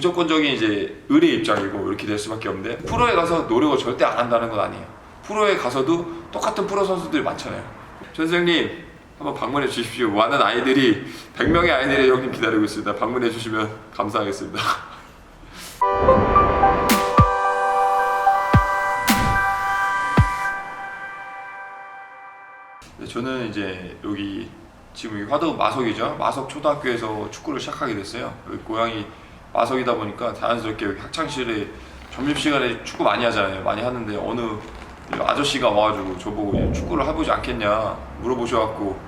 무조건적인 이제 을의 입장이고 이렇게 될 수밖에 없는데, 프로에 가서 노력을 절대 안 한다는 건 아니에요. 프로에 가서도 똑같은 프로 선수들이 많잖아요. 선생님 한번 방문해 주십시오. 많은 아이들이 100명의 아이들이 형님 기다리고 있습니다. 방문해 주시면 감사하겠습니다. 저는 이제 여기 지금 화덕 마석이죠. 마석 초등학교에서 축구를 시작하게 됐어요. 여기 고향이 마석이다 보니까 자연스럽게 여기 학창시절에 점심시간에 축구 많이 하잖아요. 많이 하는데 어느 아저씨가 와가지고 저보고 이제 축구를 해보지 않겠냐 물어보셔갖고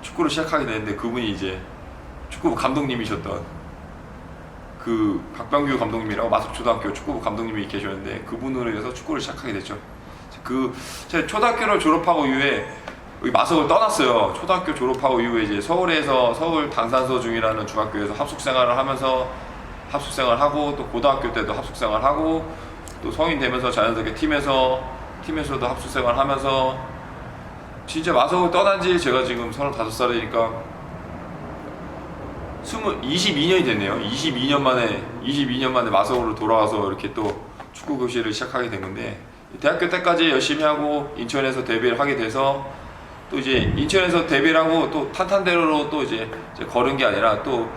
축구를 시작하게 됐는데, 그분이 이제 축구부 감독님이셨던 그 박병규 감독님이라고 마석초등학교 축구부 감독님이 계셨는데, 그분으로 인해서 축구를 시작하게 됐죠. 제가 초등학교를 졸업하고 이후에 여기 마석을 떠났어요. 초등학교 졸업하고 이후에 이제 서울에서 서울 당산서중이라는 중학교에서 합숙생활을 하면서 합숙생활하고, 또 고등학교 때도 합숙생활하고, 또 성인 되면서 자연스럽게 팀에서도 합숙생활하면서 진짜 마석을 떠난 지 제가 지금 35살이니까 22년이 됐네요. 22년 만에 마석으로 돌아와서 이렇게 또 축구 교실을 시작하게 된 건데, 대학교 때까지 열심히 하고 인천에서 데뷔를 하게 돼서, 또 이제 인천에서 데뷔를 하고 또 탄탄대로로 또 이제 걸은 게 아니라, 또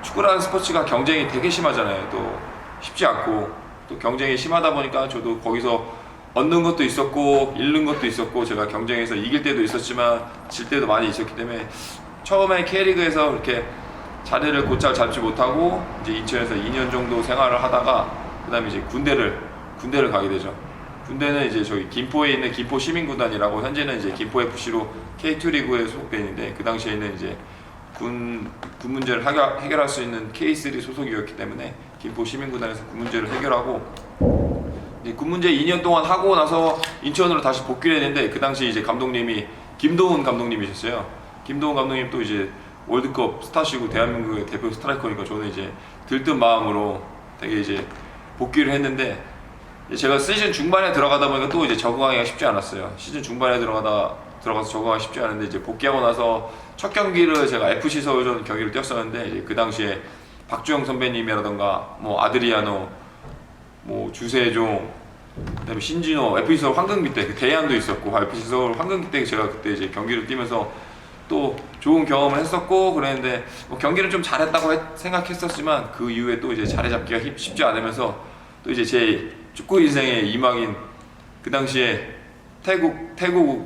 축구라는 스포츠가 경쟁이 되게 심하잖아요. 또 쉽지 않고, 또 경쟁이 심하다 보니까 저도 거기서 얻는 것도 있었고 잃는 것도 있었고, 제가 경쟁에서 이길 때도 있었지만 질 때도 많이 있었기 때문에 처음에 K리그에서 그렇게 자리를 곧잘 잡지 못하고 이제 인천에서 2년 정도 생활을 하다가, 그 다음에 이제 군대를 가게 되죠. 군대는 이제 저기 김포에 있는 김포 시민구단이라고, 현재는 이제 김포 FC로 K2 리그에 소속돼 있는데, 그 당시에는 이제 군 문제를 해결할 수 있는 K3 소속이었기 때문에 김포 시민구단에서 군 문제를 해결하고, 이제 군 문제 2년 동안 하고 나서 인천으로 다시 복귀를 했는데, 그 당시 이제 감독님이 김도훈 감독님이셨어요. 김도훈 감독님 또 이제 월드컵 스타시고 대한민국의 대표 스트라이커니까, 저는 이제 들뜬 마음으로 되게 이제 복귀를 했는데, 제가 시즌 중반에 들어가다 보니까 또 이제 적응하기가 쉽지 않았어요. 시즌 중반에 들어가서 적응하기 쉽지 않은데, 이제 복귀하고 나서 첫 경기를 제가 FC 서울전 경기를 뛰었었는데, 이제 그 당시에 박주영 선배님이라던가 뭐 아드리아노, 뭐 주세종, 그다음에 신진호, FC 서울 황금기 때 그 대안도 있었고, FC 서울 황금기 때 제가 그때 이제 경기를 뛰면서 또 좋은 경험을 했었고 그랬는데, 뭐 경기는 좀 잘했다고 생각했었지만 그 이후에 또 이제 자리 잡기가 쉽지 않으면서, 또 이제 제 축구 인생의 이막인 그 당시에 태국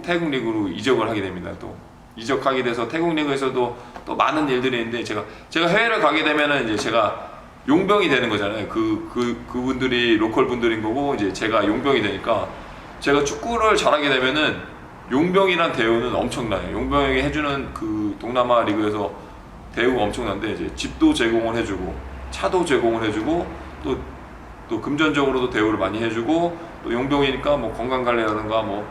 리그로 이적을 하게 됩니다. 또 이적하게 돼서 태국 리그에서도 또 많은 일들이 있는데, 제가 해외를 가게 되면은 이제 제가 용병이 되는 거잖아요. 그분들이 로컬 분들인 거고, 이제 제가 용병이 되니까, 제가 축구를 잘하게 되면은 용병이란 대우는 엄청나요. 용병에게 해주는 그 동남아 리그에서 대우가 엄청난데, 이제 집도 제공을 해주고 차도 제공을 해주고, 또 금전적으로도 대우를 많이 해주고, 또 용병이니까 뭐 건강관리라든가 뭐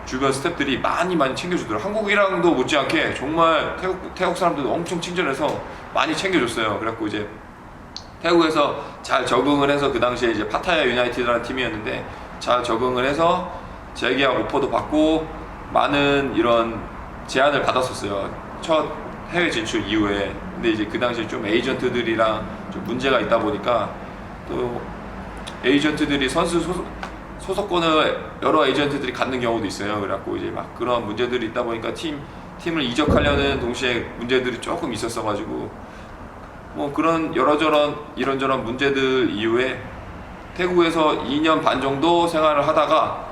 주변 스태프들이 많이 챙겨주더라고요. 한국이랑도 못지않게 정말 태국 사람들도 엄청 친절해서 많이 챙겨줬어요. 그래갖고 이제 태국에서 잘 적응을 해서, 그 당시에 이제 파타야 유나이티드라는 팀이었는데 잘 적응을 해서 재계약 오퍼도 받고 많은 이런 제안을 받았었어요. 첫 해외 진출 이후에. 근데 이제 그 당시에 좀 에이전트들이랑 좀 문제가 있다 보니까, 또 에이전트들이 선수 소속권을 여러 에이전트들이 갖는 경우도 있어요. 그래갖고 이제 막 그런 문제들이 있다 보니까 팀을 이적하려는 동시에 문제들이 조금 있었어가지고, 뭐 그런 이런저런 문제들 이후에 태국에서 2년 반 정도 생활을 하다가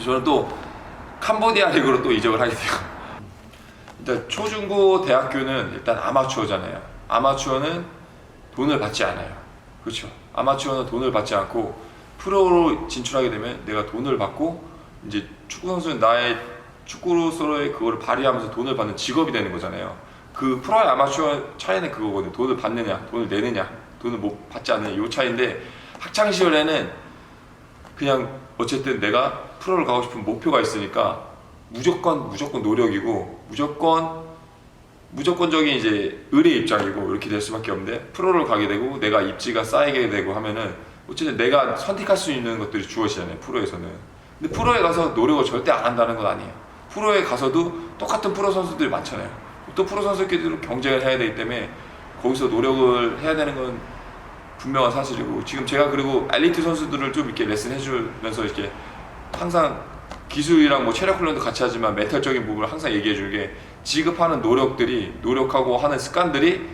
저는 또 캄보디아 리그로 또 이적을 하게 돼요. 일단 초중고 대학교는 일단 아마추어잖아요. 아마추어는 돈을 받지 않아요. 그렇죠. 아마추어는 돈을 받지 않고, 프로로 진출하게 되면 내가 돈을 받고, 이제 축구 선수는 나의 축구로서의 그거를 발휘하면서 돈을 받는 직업이 되는 거잖아요. 그 프로와 아마추어 차이는 그거거든요. 돈을 받느냐, 돈을 내느냐, 돈을 못 받지 않느냐, 이 차이인데, 학창 시절에는 그냥 어쨌든 내가 프로를 가고 싶은 목표가 있으니까 무조건 노력이고, 무조건적인 이제 을의 입장이고 이렇게 될 수밖에 없는데, 프로를 가게 되고 내가 입지가 쌓이게 되고 하면은 어쨌든 내가 선택할 수 있는 것들이 주어지잖아요, 프로에서는. 근데 프로에 가서 노력을 절대 안 한다는 건 아니에요. 프로에 가서도 똑같은 프로 선수들이 많잖아요. 또 프로 선수끼리도 경쟁을 해야 되기 때문에 거기서 노력을 해야 되는 건 분명한 사실이고, 지금 제가 그리고 엘리트 선수들을 좀 이렇게 레슨 해주면서 이렇게 항상 기술이랑 뭐 체력 훈련도 같이 하지만 멘탈적인 부분을 항상 얘기해 줄게, 지급하는 노력들이, 노력하고 하는 습관들이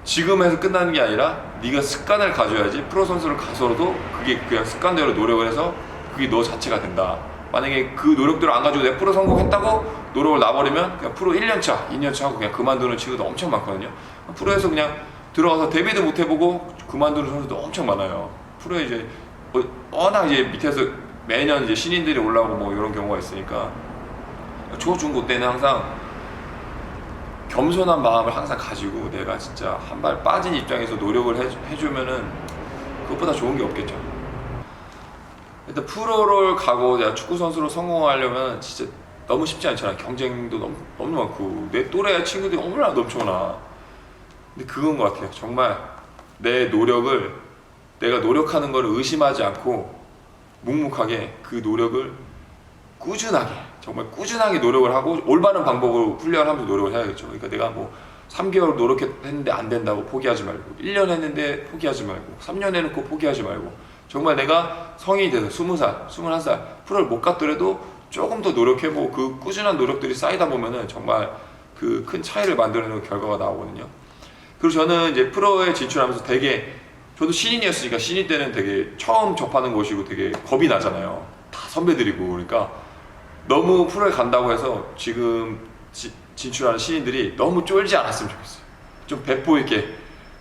지금에서 끝나는 게 아니라 네가 습관을 가져야지 프로 선수를 가서도 그게 그냥 습관대로 노력을 해서 그게 너 자체가 된다. 만약에 그 노력들을 안 가지고 내 프로 성공했다고 노력을 놔버리면 그냥 프로 1년차, 2년차 하고 그냥 그만두는 친구도 엄청 많거든요. 프로에서 그냥 들어가서 데뷔도 못 해보고 그만두는 선수도 엄청 많아요. 프로에 이제 워낙 이제 밑에서 매년 이제 신인들이 올라오고 뭐 이런 경우가 있으니까, 초, 중, 고 때는 항상 겸손한 마음을 항상 가지고 내가 진짜 한 발 빠진 입장에서 노력을 해주면은 그것보다 좋은 게 없겠죠. 일단 프로를 가고 내가 축구 선수로 성공하려면 진짜 너무 쉽지 않잖아. 경쟁도 너무 많고 내 또래 친구들이 너무나 넘쳐나. 근데 그건 것 같아요. 정말 내 노력을, 내가 노력하는 걸 의심하지 않고 묵묵하게 그 노력을 꾸준하게, 정말 꾸준하게 노력을 하고 올바른 방법으로 훈련을 하면서 노력을 해야겠죠. 그러니까 내가 뭐 3개월 노력했는데 안 된다고 포기하지 말고, 1년 했는데 포기하지 말고, 3년 해놓고 포기하지 말고, 정말 내가 성인이 돼서 20살, 21살 프로를 못 갔더라도 조금 더 노력해보고 그 꾸준한 노력들이 쌓이다 보면은 정말 그 큰 차이를 만들어내는 결과가 나오거든요. 그리고 저는 이제 프로에 진출하면서 되게, 저도 신인이었으니까 신인 때는 되게 처음 접하는 곳이고 되게 겁이 나잖아요. 다 선배들이고. 그러니까 너무 프로에 간다고 해서 지금 진출하는 신인들이 너무 쫄지 않았으면 좋겠어요. 좀 배포 있게,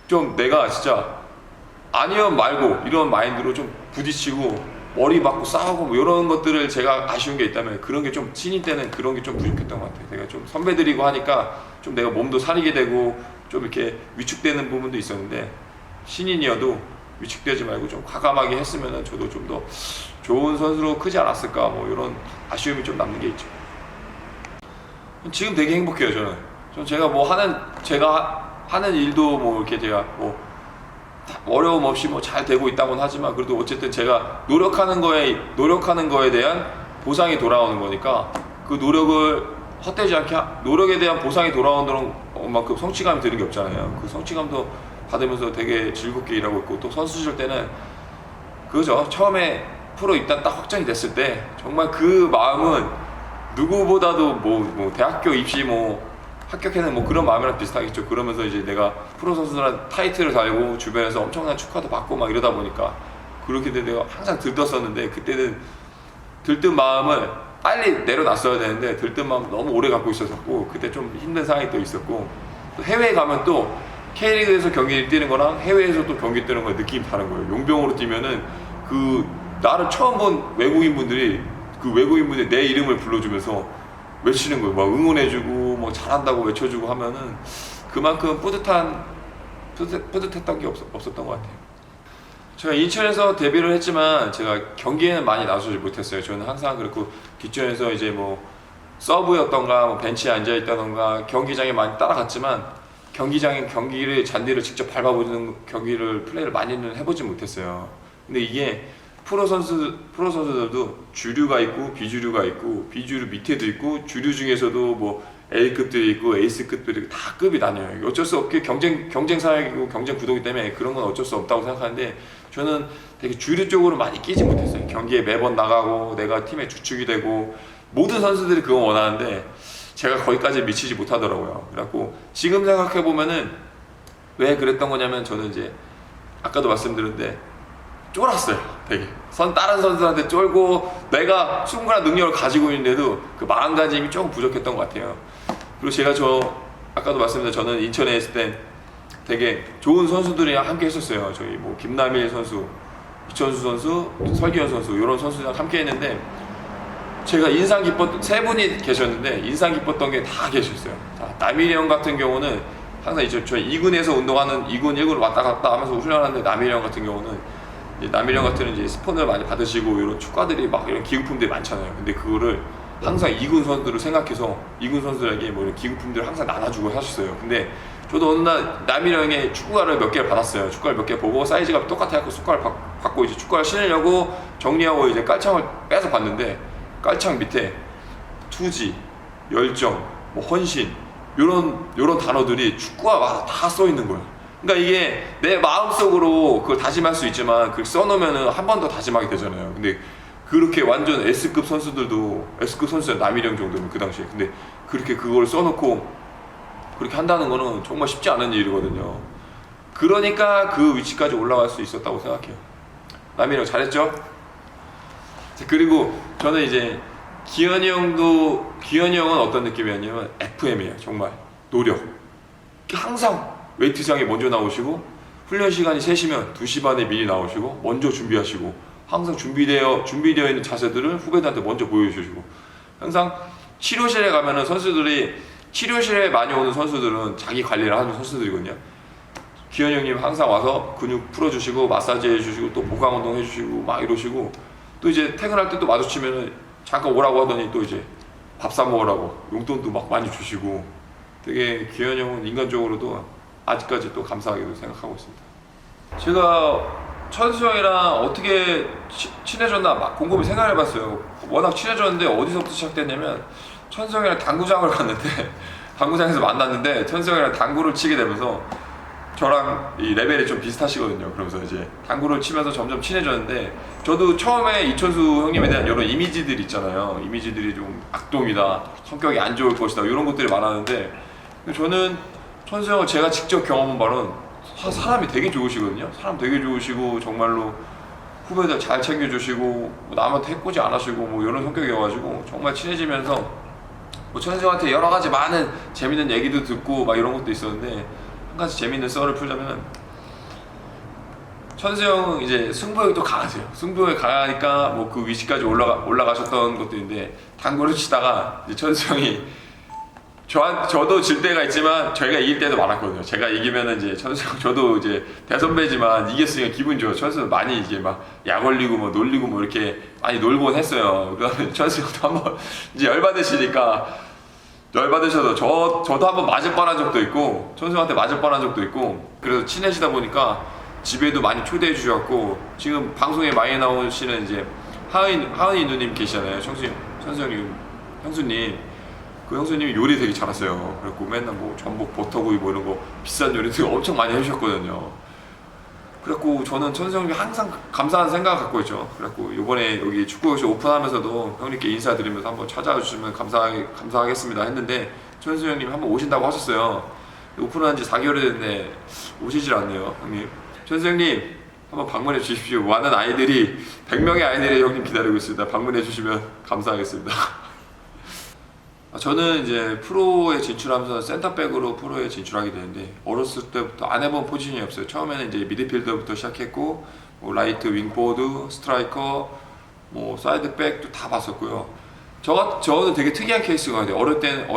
좀 내가 진짜 아니면 말고 이런 마인드로 좀 부딪히고 머리 맞고 싸우고 뭐 이런 것들을, 제가 아쉬운 게 있다면 그런 게 좀 신인 때는 그런 게 좀 부족했던 것 같아요. 내가 좀 선배들이고 하니까 좀 내가 몸도 사리게 되고 좀 이렇게 위축되는 부분도 있었는데, 신인이어도 위축되지 말고 좀 과감하게 했으면 저도 좀 더 좋은 선수로 크지 않았을까, 뭐 이런 아쉬움이 좀 남는 게 있죠. 지금 되게 행복해요. 저는 제가 뭐 하는 일도 뭐 이렇게 제가 뭐 어려움 없이 뭐 잘 되고 있다고는 하지만, 그래도 어쨌든 제가 노력하는 거에 대한 보상이 돌아오는 거니까, 그 노력을 헛되지 않게 노력에 대한 보상이 돌아오는 만큼 성취감이 드는 게 없잖아요. 그 성취감도 받으면서 되게 즐겁게 일하고 있고, 또 선수 시절 때는 그거죠. 처음에 프로 입단 딱 확정이 됐을 때 정말 그 마음은 누구보다도 뭐 대학교 입시 뭐 합격해는 뭐 그런 마음이랑 비슷하겠죠. 그러면서 이제 내가 프로 선수들한테 타이틀을 달고 주변에서 엄청난 축하도 받고 막 이러다 보니까 그렇게 내가 항상 들떴었는데, 그때는 들뜬 마음을 빨리 내려놨어야 되는데 들뜬 마음 너무 오래 갖고 있었고, 그때 좀 힘든 상황이 또 있었고, 또 해외에 가면 또 K리그에서 경기를 뛰는 거랑 해외에서 또 경기 뛰는 거랑 느낌이 다른 거예요. 용병으로 뛰면은 그 나를 처음 본 외국인분들이 내 이름을 불러주면서 외치는 거예요. 막 응원해주고 뭐 잘한다고 외쳐주고 하면은 그만큼 뿌듯했던 게 없었던 것 같아요. 제가 인천에서 데뷔를 했지만 제가 경기에는 많이 나서지 못했어요. 저는 항상 그렇고 뒷전에서 이제 뭐 서브였던가 뭐 벤치에 앉아있다던가 경기장에 많이 따라갔지만, 경기를 잔디를 직접 밟아보는 플레이를 많이는 해보지 못했어요. 근데 이게 프로 선수들도 주류가 있고 비주류가 있고, 비주류 밑에도 있고, 주류 중에서도 뭐 A급들이 있고 에이스급들이 있고, 다 급이 나뉘어요. 어쩔 수 없게 경쟁 사회이고 경쟁 구도이기 때문에 그런 건 어쩔 수 없다고 생각하는데, 저는 되게 주류 쪽으로 많이 끼지 못했어요. 경기에 매번 나가고 내가 팀의 주축이 되고, 모든 선수들이 그거 원하는데 제가 거기까지 미치지 못하더라고요. 그래갖고 지금 생각해 보면은 왜 그랬던 거냐면, 저는 이제 아까도 말씀드렸는데 쫄았어요. 되게 다른 선수들한테 쫄고, 내가 충분한 능력을 가지고 있는데도 그 마음가짐이 조금 부족했던 것 같아요. 그리고 아까도 말씀드렸는데 저는 인천에 있을 때 되게 좋은 선수들이랑 함께 했었어요. 저희 뭐 김남일 선수, 이천수 선수, 설기현 선수, 이런 선수들이랑 함께 했는데, 제가 세 분이 계셨는데 인상 깊었던 게 다 계셨어요. 남일이 형 같은 경우는 항상 이제 저희 2군에서 운동하는 2군, 1군을 왔다 갔다 하면서 훈련하는데, 남일이 형 같은 경우는 남일이 형 같은 이제 스폰을 많이 받으시고 이런 축가들이 막 이런 기구품들이 많잖아요. 근데 그거를 항상 2군 선수들을 생각해서 2군 선수들에게 뭐 이런 기구품들을 항상 나눠주고 하셨어요. 근데 저도 어느 날 남일이 형의 축구화를 몇 개를 받았어요. 축구화를 몇 개 보고 사이즈가 똑같아서 축구화를 받고 이제 축구화를 신으려고 정리하고 이제 깔창을 빼서 봤는데, 깔창 밑에 투지, 열정, 뭐 헌신, 요런 단어들이 축구화마다 다 써 있는 거예요. 그러니까 이게 내 마음속으로 그걸 다짐할 수 있지만 그걸 써놓으면은 한 번 더 다짐하게 되잖아요. 근데 그렇게 완전 S급 선수들도 S급 선수는 남일영 정도면 그 당시에 근데 그렇게 그걸 써놓고 그렇게 한다는 거는 정말 쉽지 않은 일이거든요. 그러니까 그 위치까지 올라갈 수 있었다고 생각해요. 남일영 잘했죠? 그리고 저는 이제 기현이 형은 어떤 느낌이었냐면 FM이에요. 정말 노력. 항상 웨이트장에 먼저 나오시고 훈련 시간이 3시면 2시 반에 미리 나오시고 먼저 준비하시고 항상 준비되어 있는 자세들을 후배들한테 먼저 보여주시고 항상 치료실에 가면은 선수들이 치료실에 많이 오는 선수들은 자기 관리를 하는 선수들이거든요. 기현이 형님 항상 와서 근육 풀어주시고 마사지 해주시고 또 보강 운동 해주시고 막 이러시고 또 이제 퇴근할 때 또 마주치면은 잠깐 오라고 하더니 또 이제 밥 사 먹으라고 용돈도 막 많이 주시고 되게 기현이 형은 인간적으로도 아직까지 또 감사하게도 생각하고 있습니다. 제가 천수 형이랑 어떻게 친해졌나 막 곰곰이 생각해봤어요. 워낙 친해졌는데 어디서부터 시작됐냐면 천수 형이랑 당구장을 갔는데 당구장에서 만났는데 천수 형이랑 당구를 치게 되면서 저랑 이 레벨이 좀 비슷하시거든요. 그러면서 이제 당구를 치면서 점점 친해졌는데 저도 처음에 이천수 형님에 대한 여러 이미지들이 있잖아요. 이미지들이 좀 악동이다, 성격이 안 좋을 것이다 이런 것들이 많았는데 저는 천수 형을 제가 직접 경험한 바로는 사람이 되게 좋으시거든요. 사람 되게 좋으시고 정말로 후배들 잘 챙겨주시고 뭐 남한테 해코지 안 하시고 뭐 이런 성격이어가지고 정말 친해지면서 뭐 천수 형한테 여러 가지 많은 재밌는 얘기도 듣고 막 이런 것도 있었는데 한 가지 재밌는 썰을 풀자면 천수 형은 이제 승부욕이 또 강하세요. 승부욕이 강하니까 뭐 그 위치까지 올라가셨던 것도 있는데 당구를 치다가 이제 천수 형이 저도 질 때가 있지만 저희가 이길 때도 많았거든요. 제가 이기면은 이제 천수 형 저도 이제 대선배지만 이겼으니까 기분 좋아. 천수 형 많이 이제 막 약 올리고 뭐 놀리고 뭐 이렇게 많이 놀곤 했어요. 그다음에 천수 형도 한번 이제 열받으셔서 저도 한번 맞을 뻔한 적도 있고 천수 형한테 맞을 뻔한 적도 있고 그래서 친해지다 보니까 집에도 많이 초대해 주셨고 지금 방송에 많이 나오시는 이제 하은이 누님 계시잖아요. 천수 형님 형수님 그 형수님이 요리 되게 잘하세요. 그래갖고 맨날 뭐 전복 버터구이 뭐 이런 거 비싼 요리들 엄청 많이 해주셨거든요. 그래갖고 저는 천수 형님 항상 감사한 생각을 갖고 있죠. 그래갖고 이번에 여기 축구교실 오픈하면서도 형님께 인사드리면서 한번 찾아주시면 감사하겠습니다 했는데 천수 형님 한번 오신다고 하셨어요. 오픈한 지 4개월이 됐는데 오시질 않네요. 형님 천수 형님 한번 방문해 주십시오. 많은 아이들이 100명의 아이들이 형님 기다리고 있습니다. 방문해 주시면 감사하겠습니다. 저는 이제 프로에 진출하면서 센터백으로 프로에 진출하게 되는데 어렸을 때부터 안 해본 포지션이 없어요. 처음에는 이제 미드필더부터 시작했고 뭐 라이트, 윙포드, 스트라이커, 뭐 사이드백도 다 봤었고요. 저는 되게 특이한 케이스가 있는데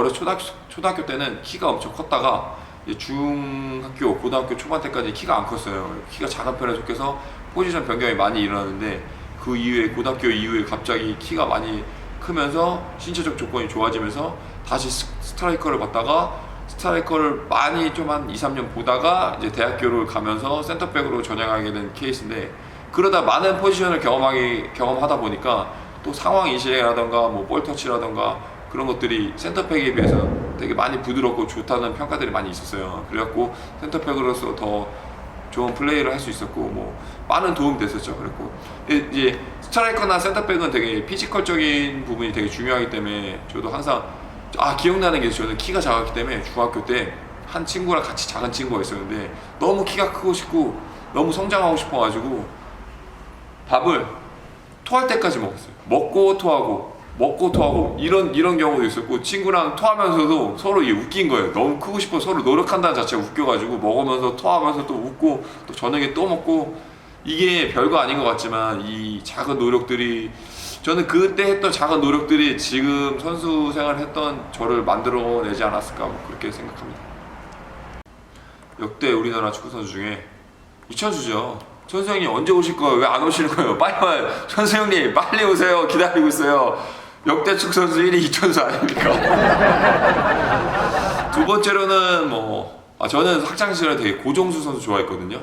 초등학교 때는 키가 엄청 컸다가 이제 중학교, 고등학교 초반 때까지 키가 안 컸어요. 키가 작은 편에 속해서 포지션 변경이 많이 일어나는데 그 이후에 고등학교 이후에 갑자기 키가 많이 크면서 신체적 조건이 좋아지면서 다시 스트라이커를 받다가 스트라이커를 많이 좀 한 2, 3년 보다가 이제 대학교를 가면서 센터백으로 전향하게 된 케이스인데 그러다 많은 포지션을 경험하다 보니까 또 상황 인식이라던가 뭐 볼터치라던가 그런 것들이 센터백에 비해서 되게 많이 부드럽고 좋다는 평가들이 많이 있었어요. 그래갖고 센터백으로서 더 좋은 플레이를 할 수 있었고 뭐 많은 도움이 됐었죠. 그랬고 이제 스트라이커나 센터백은 되게 피지컬적인 부분이 되게 중요하기 때문에 저도 항상 기억나는 게 저는 키가 작았기 때문에 중학교 때 한 친구랑 같이 작은 친구가 있었는데 너무 키가 크고 싶고 너무 성장하고 싶어가지고 밥을 토할 때까지 먹었어요. 먹고 토하고 이런 경우도 있었고 친구랑 토하면서도 서로 이게 웃긴 거예요. 너무 크고 싶어 서로 노력한다는 자체가 웃겨가지고 먹으면서 토하면서 또 웃고 또 저녁에 또 먹고 이게 별거 아닌 것 같지만 이 작은 노력들이 저는 그때 했던 작은 노력들이 지금 선수 생활을 했던 저를 만들어내지 않았을까 뭐 그렇게 생각합니다. 역대 우리나라 축구 선수 중에 이천수죠. 천수 형님 언제 오실 거예요? 왜 안 오시는 거예요? 빨리 와요. 천수 형님 빨리 오세요. 기다리고 있어요. 역대 축구 선수 1위 이천수 아닙니까? 두 번째로는 저는 학창시절에 되게 고정수 선수 좋아했거든요.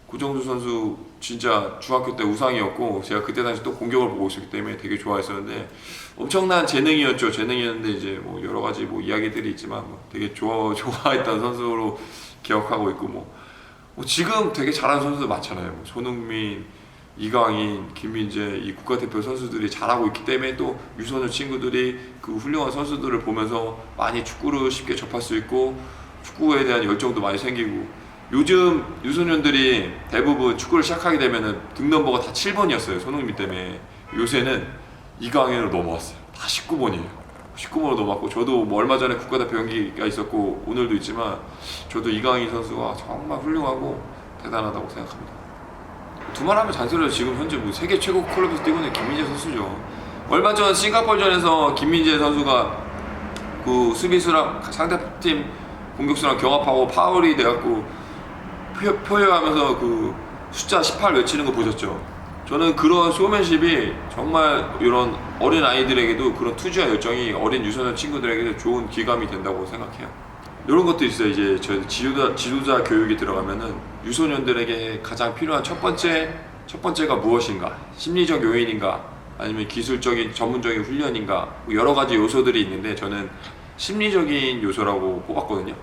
고정수 선수 진짜 중학교 때 우상이었고 제가 그때 당시 또 공격을 보고 있었기 때문에 되게 좋아했었는데 엄청난 재능이었는데 이제 뭐 여러 가지 뭐 이야기들이 있지만 되게 좋아했던 선수로 기억하고 있고 뭐 지금 되게 잘하는 선수들 많잖아요. 뭐 손흥민, 이강인, 김민재 이 국가대표 선수들이 잘하고 있기 때문에 또 유소년 친구들이 그 훌륭한 선수들을 보면서 많이 축구를 쉽게 접할 수 있고 축구에 대한 열정도 많이 생기고 요즘 유소년들이 대부분 축구를 시작하게 되면은 등넘버가 다 7번이었어요. 손흥민 때문에. 요새는 이강인으로 넘어왔어요. 다 19번이에요. 19번으로 넘어왔고 저도 뭐 얼마 전에 국가대표 경기가 있었고 오늘도 있지만 저도 이강인 선수가 정말 훌륭하고 대단하다고 생각합니다. 두말하면 잔소리로 지금 현재 뭐 세계 최고 클럽에서 뛰고 있는 김민재 선수죠. 얼마 전 싱가포르전에서 김민재 선수가 그 수비수랑 상대팀 공격수랑 경합하고 파울이 돼갖고 포효하면서 그 숫자 18 외치는 거 보셨죠? 저는 그런 쇼맨십이 정말 이런 어린 아이들에게도 그런 투지와 열정이 어린 유소년 친구들에게도 좋은 기감이 된다고 생각해요. 이런 것도 있어요. 이제 저 지도자 교육이 들어가면은 유소년들에게 가장 필요한 첫 번째가 무엇인가? 심리적 요인인가? 아니면 기술적인 전문적인 훈련인가? 뭐 여러 가지 요소들이 있는데 저는 심리적인 요소라고 뽑았거든요.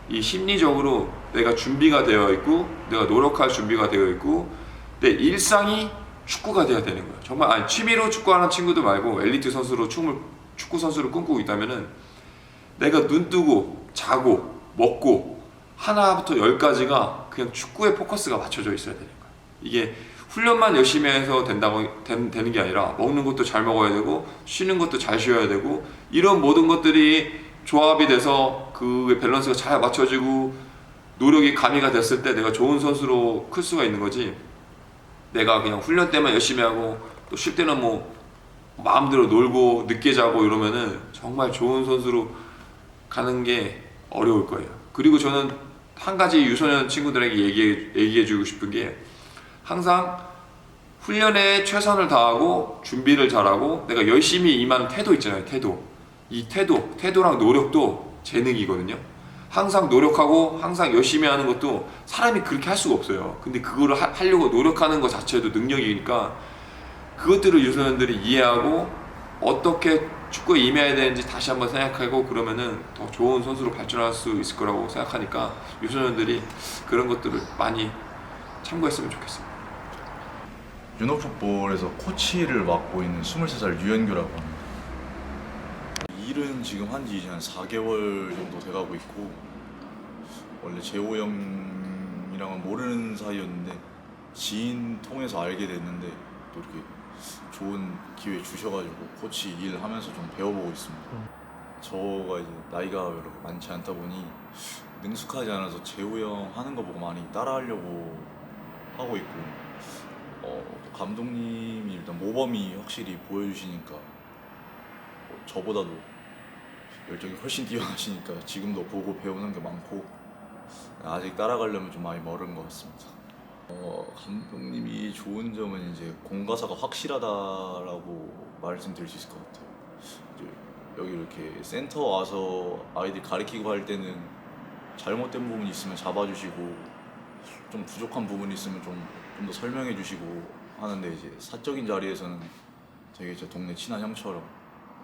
이 심리적으로 내가 준비가 되어 있고 내가 노력할 준비가 되어 있고 내 일상이 축구가 돼야 되는 거예요. 정말 아니 취미로 축구하는 친구들 말고 엘리트 선수로 축구 선수를 꿈꾸고 있다면은 내가 눈 뜨고 자고 먹고 하나부터 열까지가 그냥 축구에 포커스가 맞춰져 있어야 되는 거예요. 이게 훈련만 열심히 해서 되는 게 아니라 먹는 것도 잘 먹어야 되고 쉬는 것도 잘 쉬어야 되고 이런 모든 것들이 조합이 돼서 그 밸런스가 잘 맞춰지고 노력이 가미가 됐을 때 내가 좋은 선수로 클 수가 있는 거지. 내가 그냥 훈련 때만 열심히 하고 또 쉴 때는 뭐 마음대로 놀고 늦게 자고 이러면은 정말 좋은 선수로 가는 게 어려울 거예요. 그리고 저는 한 가지 유소년 친구들에게 얘기해 주고 싶은 게 항상 훈련에 최선을 다하고 준비를 잘하고 내가 열심히 임하는 태도 있잖아요. 이 태도랑 노력도 재능이거든요. 항상 노력하고 항상 열심히 하는 것도 사람이 그렇게 할 수가 없어요. 근데 그거를 하려고 노력하는 것 자체도 능력이니까 그것들을 유소년들이 이해하고 어떻게 축구에 임해야 되는지 다시 한번 생각하고 그러면은 더 좋은 선수로 발전할 수 있을 거라고 생각하니까 유소년들이 그런 것들을 많이 참고했으면 좋겠습니다. 유노풋볼에서 코치를 맡고 있는 23살 유현규라고 합니다. 일은 지금 한지 이제 한 4개월 정도 돼가고 있고 원래 재호 형이랑은 모르는 사이였는데 지인 통해서 알게 됐는데 또 이렇게 좋은 기회 주셔가지고 코치 일하면서 좀 배워보고 있습니다. 저가 이제 나이가 그렇게 많지 않다 보니 능숙하지 않아서 재호 형 하는 거 보고 많이 따라하려고 하고 있고 감독님이 일단 모범이 확실히 보여주시니까 저보다도 열정이 훨씬 뛰어나시니까 지금도 보고 배우는 게 많고 아직 따라가려면 좀 많이 멀은 것 같습니다. 감독님이 좋은 점은 이제 공가사가 확실하다라고 말씀드릴 수 있을 것 같아요. 이제 여기 이렇게 센터 와서 아이들 가르치고 할 때는 잘못된 부분이 있으면 잡아주시고 좀 부족한 부분이 있으면 좀 더 설명해 주시고 하는데 이제 사적인 자리에서는 되게 제 동네 친한 형처럼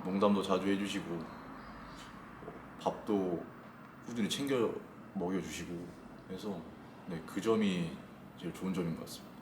농담도 자주 해주시고 밥도 꾸준히 챙겨 먹여주시고 해서 네, 그 점이 제일 좋은 점인 것 같습니다.